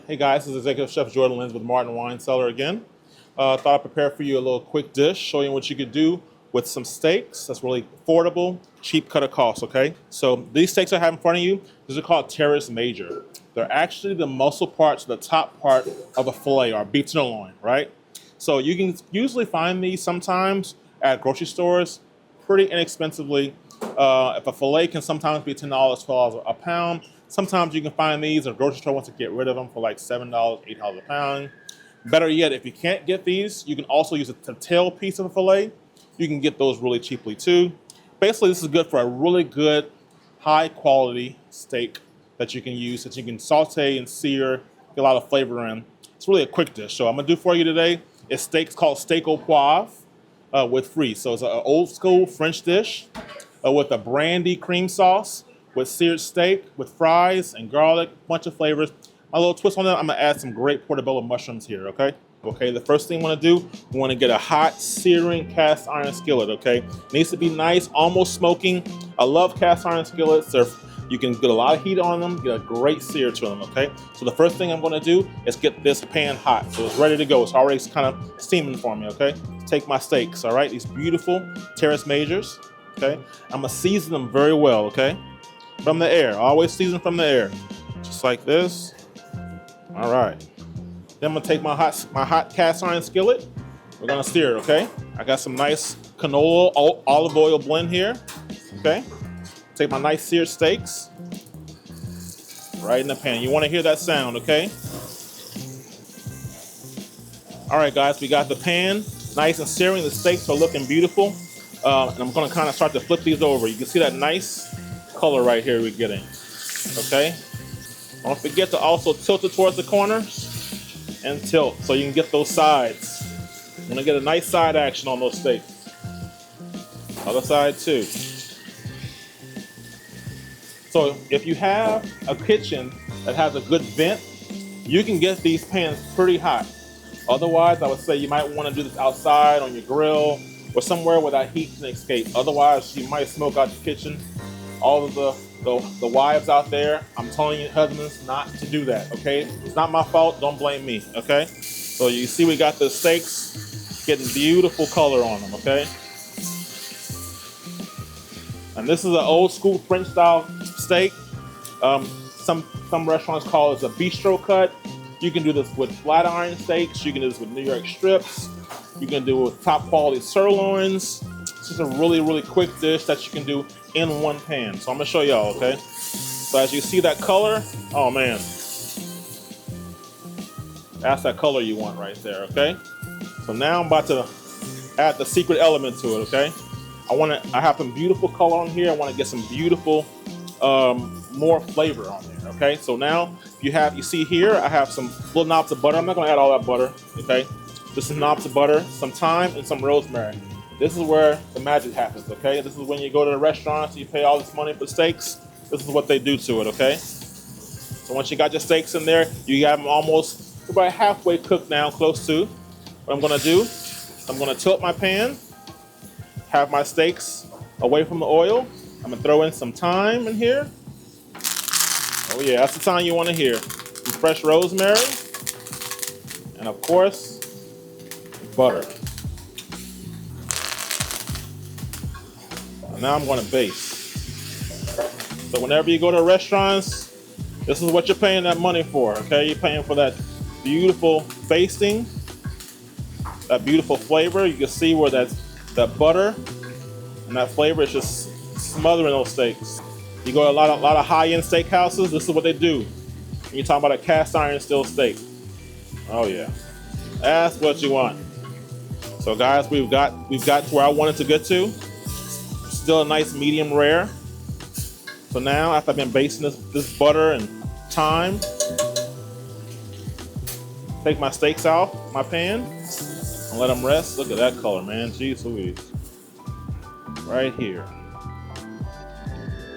Hey guys, this is Executive Chef Jordan Lins with Martin Wine Cellar again. Thought I'd prepare for you a little quick dish, showing you what you could do with some steaks that's really affordable, cheap cut of cost, okay? So these steaks I have in front of you, these are called teres major. They're actually the muscle parts, the top part of a filet or beef tenderloin, right? So you can usually find these sometimes at grocery stores pretty inexpensively. If a filet can sometimes be $10, $12 a pound, sometimes you can find these, or grocery store wants to get rid of them for like $7, $8 a pound. Better yet, if you can't get these, you can also use the tail piece of a filet. You can get those really cheaply too. Basically, this is good for a really good, high quality steak that you can use, that you can saute and sear, get a lot of flavor in. It's really a quick dish. So I'm gonna do for you today is steaks called steak au poivre with frites. So it's an old school French dish with a brandy cream sauce, with seared steak, with fries and garlic, bunch of flavors. My little twist on that, I'm gonna add some great portobello mushrooms here, okay? Okay, the first thing we wanna do, we wanna get a hot searing cast iron skillet, okay? It needs to be nice, almost smoking. I love cast iron skillets. You can get a lot of heat on them, get a great sear to them, okay? So the first thing I'm gonna do is get this pan hot. So it's ready to go. It's already kind of steaming for me, okay? Take my steaks, all right? These beautiful teres majors, okay? I'm gonna season them very well, okay? From the air, always season from the air. Just like this. All right. Then I'm gonna take my hot cast iron skillet. We're gonna sear it, okay? I got some nice canola olive oil blend here, okay? Take my nice seared steaks, right in the pan. You wanna hear that sound, okay? All right, guys, we got the pan nice and searing. The steaks are looking beautiful. And I'm gonna kind of start to flip these over. You can see that nice color right here we're getting, okay? Don't forget to also tilt it towards the corners and tilt so you can get those sides. I'm gonna get a nice side action on those steaks. Other side too. So if you have a kitchen that has a good vent, you can get these pans pretty hot. Otherwise, I would say you might wanna do this outside on your grill or somewhere where that heat can escape. Otherwise, you might smoke out the kitchen. All of the wives out there, I'm telling you, husbands, not to do that, okay? It's not my fault, don't blame me, okay? So you see we got the steaks getting beautiful color on them, okay? And this is an old school French style steak. Some restaurants call it a bistro cut. You can do this with flat iron steaks. You can do this with New York strips. You can do it with top quality sirloins. It's just a really, really quick dish that you can do in one pan. So I'm gonna show y'all, okay? So as you see that color, oh man. That's that color you want right there, okay? So now I'm about to add the secret element to it, okay? I have some beautiful color on here. I wanna get some beautiful, more flavor on there, okay? So now you see here, I have some little knobs of butter. I'm not gonna add all that butter, okay? Just some knobs of butter, some thyme, and some rosemary. This is where the magic happens, okay? This is when you go to the restaurants, you pay all this money for steaks. This is what they do to it, okay? So once you got your steaks in there, you have them almost about halfway cooked now, close to. What I'm gonna do, I'm gonna tilt my pan, have my steaks away from the oil. I'm gonna throw in some thyme in here. Oh yeah, that's the thyme you wanna hear. Some fresh rosemary, and of course, butter. Now I'm going to baste. So whenever you go to restaurants, this is what you're paying that money for, okay? You're paying for that beautiful basting, that beautiful flavor. You can see where that butter and that flavor is just smothering those steaks. You go to a lot of high-end steakhouses, this is what they do. When you're talking about a cast iron steel steak. Oh yeah, that's what you want. So guys, we've got to where I wanted to get to. Still a nice medium rare. So now, after I've been basting this butter and thyme, take my steaks out my pan and let them rest. Look at that color, man. Jeez Louise. Right here.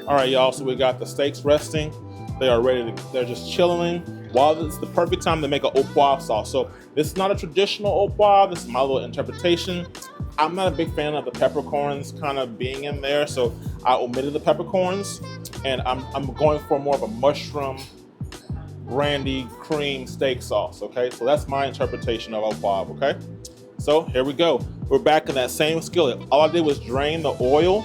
All right, y'all, so we got the steaks resting. They are ready they're just chilling. While it's the perfect time to make an au poivre sauce. So this is not a traditional au poivre, this is my little interpretation. I'm not a big fan of the peppercorns kind of being in there, so I omitted the peppercorns, and I'm going for more of a mushroom brandy cream steak sauce, okay? So that's my interpretation of au poivre, okay? So here we go. We're back in that same skillet. All I did was drain the oil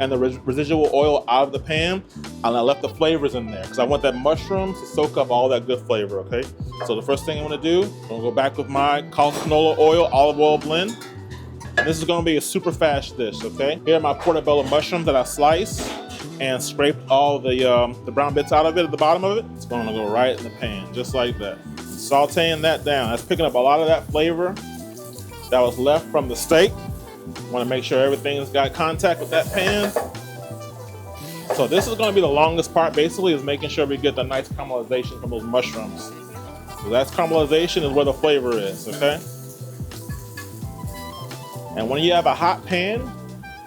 and the residual oil out of the pan, and I left the flavors in there because I want that mushroom to soak up all that good flavor, okay? So the first thing I'm gonna do, I'm gonna go back with my canola oil, olive oil blend. And this is gonna be a super fast dish, okay? Here are my portobello mushrooms that I sliced and scraped all the brown bits out of it at the bottom of it. It's gonna go right in the pan, just like that. Sauteing that down. That's picking up a lot of that flavor that was left from the steak. Want to make sure everything's got contact with that pan. So this is going to be the longest part, basically, is making sure we get the nice caramelization from those mushrooms. So that's caramelization is where the flavor is, okay? And when you have a hot pan,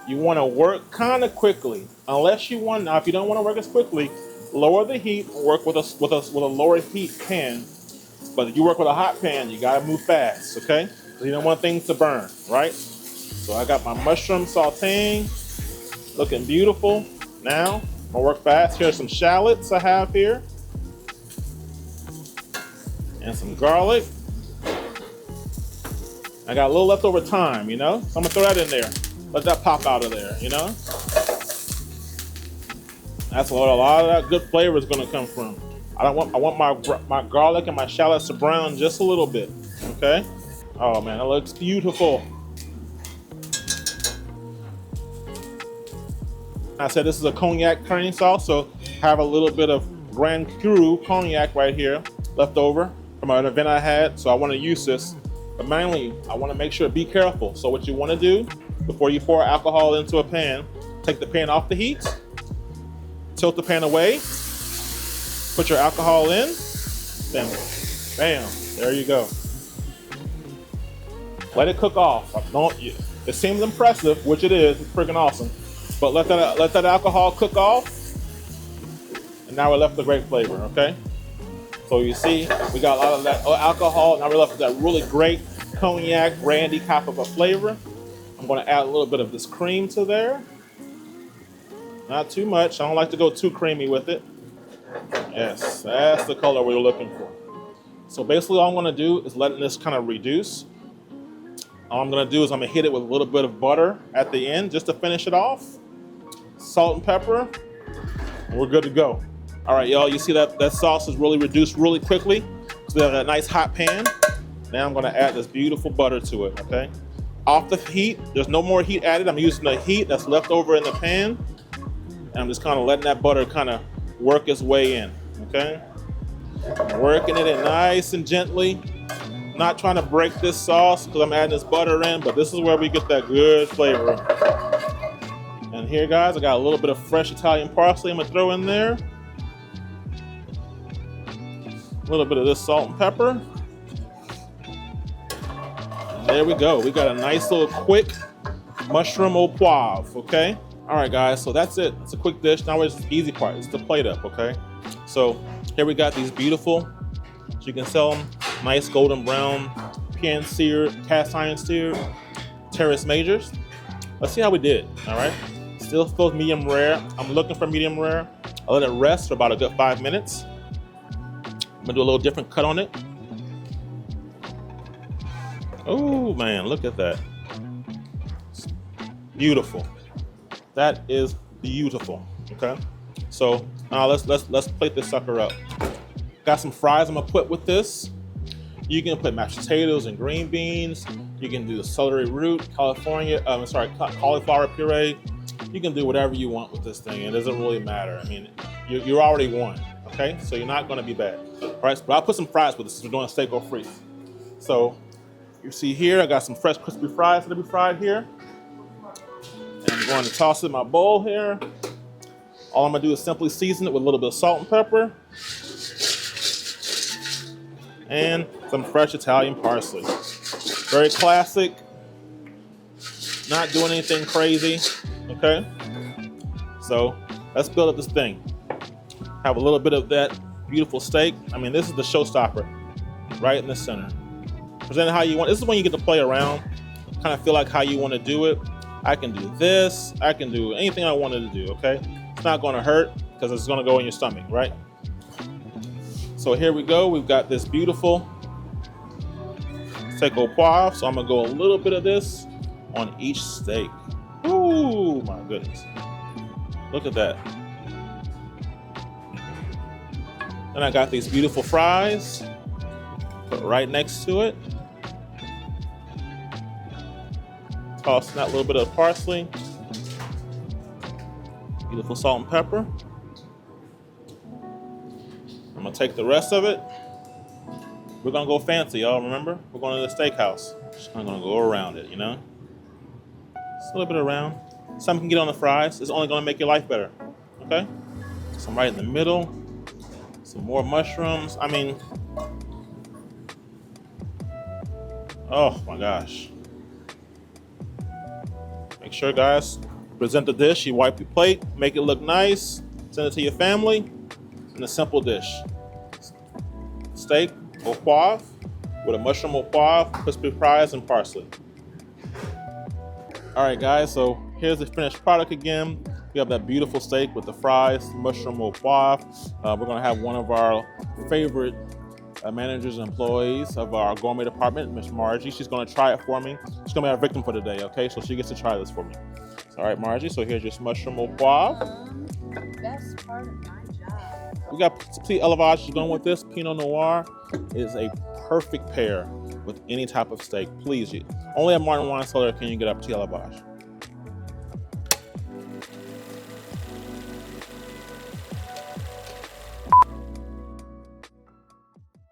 you want to work kind of quickly. Unless you want, now if you don't want to work as quickly, lower the heat, work with a lower heat pan. But if you work with a hot pan, you got to move fast, okay? So you don't want things to burn, right? So I got my mushroom sauteing, looking beautiful. Now, I'm gonna work fast. Here's some shallots I have here. And some garlic. I got a little leftover thyme, you know? So I'm gonna throw that in there. Let that pop out of there, you know? That's where a lot of that good flavor is gonna come from. I want my garlic and my shallots to brown just a little bit, okay? Oh man, that looks beautiful. I said this is a cognac curry sauce, so have a little bit of Grand Cru cognac right here left over from an event I had, so I want to use this. But mainly, I want to make sure, be careful. So what you want to do before you pour alcohol into a pan, take the pan off the heat, tilt the pan away, put your alcohol in, then bam, there you go. Let it cook off. It seems impressive, which it is. It's freaking awesome. But let that alcohol cook off, and now we're left with a great flavor, okay? So you see, we got a lot of that alcohol, now we're left with that really great cognac, brandy type of a flavor. I'm gonna add a little bit of this cream to there. Not too much, I don't like to go too creamy with it. Yes, that's the color we're looking for. So basically all I'm gonna do is let this kind of reduce. All I'm gonna do is I'm gonna hit it with a little bit of butter at the end just to finish it off. Salt and pepper, and we're good to go. All right, y'all, you see that sauce is really reduced really quickly. So we have a nice hot pan. Now I'm gonna add this beautiful butter to it, okay? Off the heat, there's no more heat added. I'm using the heat that's left over in the pan. And I'm just kind of letting that butter kind of work its way in, okay? I'm working it in nice and gently. Not trying to break this sauce because I'm adding this butter in, but this is where we get that good flavor. And here, guys, I got a little bit of fresh Italian parsley I'm gonna throw in there. A little bit of this salt and pepper. And there we go. We got a nice little quick mushroom au poivre, okay? All right, guys, so that's it. It's a quick dish. Now it's the easy part. It's the plate up, okay? So here we got these beautiful, so you can sell them, nice golden brown, pan seared, cast iron seared, terrace majors. Let's see how we did, all right? Still supposed medium rare. I'm looking for medium rare. I'll let it rest for about a good 5 minutes. I'm gonna do a little different cut on it. Oh man, look at that. It's beautiful. That is beautiful, okay? So now let's plate this sucker up. Got some fries I'm gonna put with this. You can put mashed potatoes and green beans. You can do the celery root, cauliflower puree. You can do whatever you want with this thing. It doesn't really matter. I mean, you already won, okay? So you're not gonna be bad. All right, but I'll put some fries with this since we're doing steak or freeze. So you see here, I got some fresh crispy fries that will be fried here. And I'm going to toss it in my bowl here. All I'm gonna do is simply season it with a little bit of salt and pepper. And some fresh Italian parsley. Very classic, not doing anything crazy, okay? So let's build up this thing. Have a little bit of that beautiful steak. I mean, this is the showstopper, right in the center. Present it how you want. This is when you get to play around, kind of feel like how you want to do it. I can do this, I can do anything I wanted to do, okay? It's not gonna hurt because it's gonna go in your stomach, right? So here we go. We've got this beautiful steak au poivre. So I'm gonna go a little bit of this on each steak. Ooh, my goodness. Look at that. Then I got these beautiful fries. Put right next to it. Toss in that little bit of parsley. Beautiful salt and pepper. I'm gonna take the rest of it. We're gonna go fancy, y'all. Remember, we're going to the steakhouse. I'm gonna go around it, you know. Just a little bit around. Some can get on the fries. It's only gonna make your life better. Okay. Some right in the middle. Some more mushrooms. I mean, oh my gosh. Make sure, guys, present the dish. You wipe your plate, make it look nice. Send it to your family. And a simple dish. Steak au poivre with a mushroom au poivre, crispy fries, and parsley. All right, guys, so here's the finished product again. We have that beautiful steak with the fries, mushroom au poivre. We're gonna have one of our favorite managers and employees of our gourmet department, Miss Margie. She's gonna try it for me. She's gonna be our victim for today, okay? So she gets to try this for me. All right, Margie, so here's your mushroom au poivre. Best part of my job. We got Petit Élevage going with this. Pinot Noir is a perfect pair with any type of steak. Please, only at Martin Wine Cellar can you get a Petit Élevage.